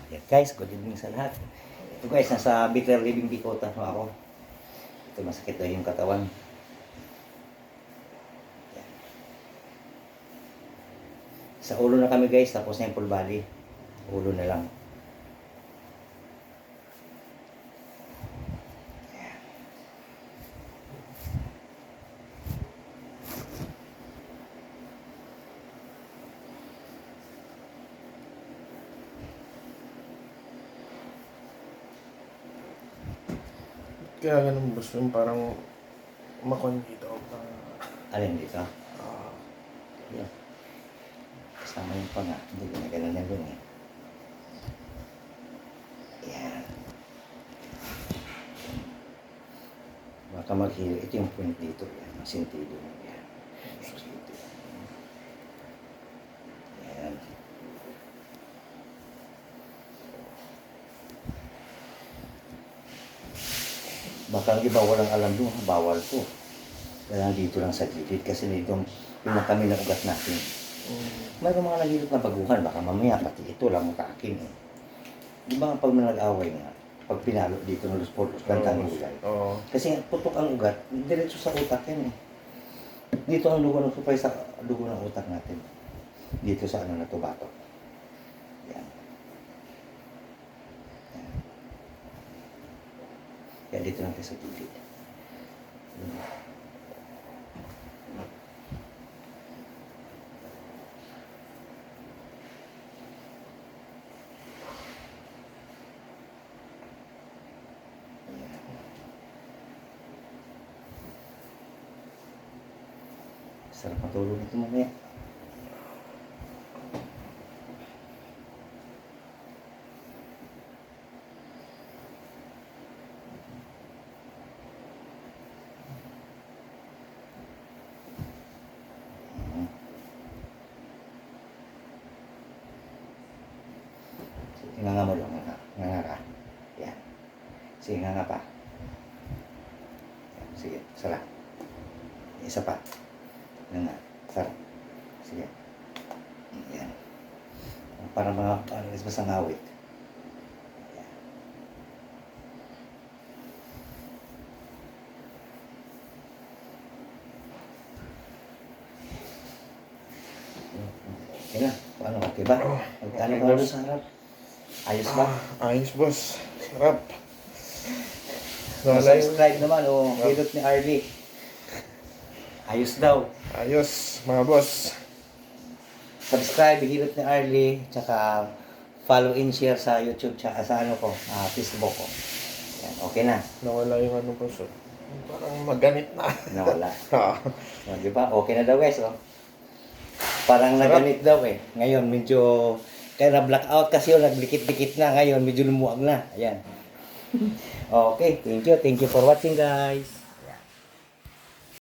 Yan guys, good evening sa lahat. Ito guys, nasa Bitter Living Bicota na ako. Ito masakit na yung katawan. Yan. Sa ulo na kami guys, tapos na yung full body. Ulo na lang. Kaya ganun boss, yung parang makon dito. Alin dito? Yan. Kasama yung panga. Hindi ko na ganun na dun eh. Yan. Baka maghilo. Ito yung point dito. Yan. Ang sentido. Yan. Sentido. Yan. Baka ang iba walang alam doon, bawal to. Kaya dito lang sa gilid kasi dito yung kami na ugat natin. Mayroong mga nahilot na baguhan, baka mamaya pati ito lang makakin eh. Di ba nga pag nag-away nga, pag pinalo dito ng los-polos, gantang ulay. Kasi nga, putok ang ugat, diretso sa utak yan eh. Dito ang dugo ng supay sa dugo ng utak natin. Dito sa ano na to, batok. Yan. Yan. Kaya dito lang tayo sa gilid. Sarap matulog nito mamaya. Nga mo lang, nga ka. Yan. Sige, nga pa. Yan. Sige, sarap. Isa pa. Nga, sarap. Sige. Yan. Para mga, basang awit. Yan. Okay na. Paano? Okay ba? Ano ba doon sa harap? Ayos ba? Ayos boss, sarap. Subscribe naman o hilot ni Arlie. Ayos daw. Ayos mga boss. Subscribe, hilot ni Arlie, tsaka follow and share sa YouTube, tsaka sa ano ko, Facebook ko. Yan, okay na. Nawala yung ano boss. Parang maganit na. Nawala. Di ba? Okay na daw guys, oh. Parang naganit daw eh. Ngayon, medyo, kaya na-blackout kasi yun, nagdikit-dikit na. Ngayon, medyo lumuwag na. Ayan. Okay, thank you. Thank you for watching guys.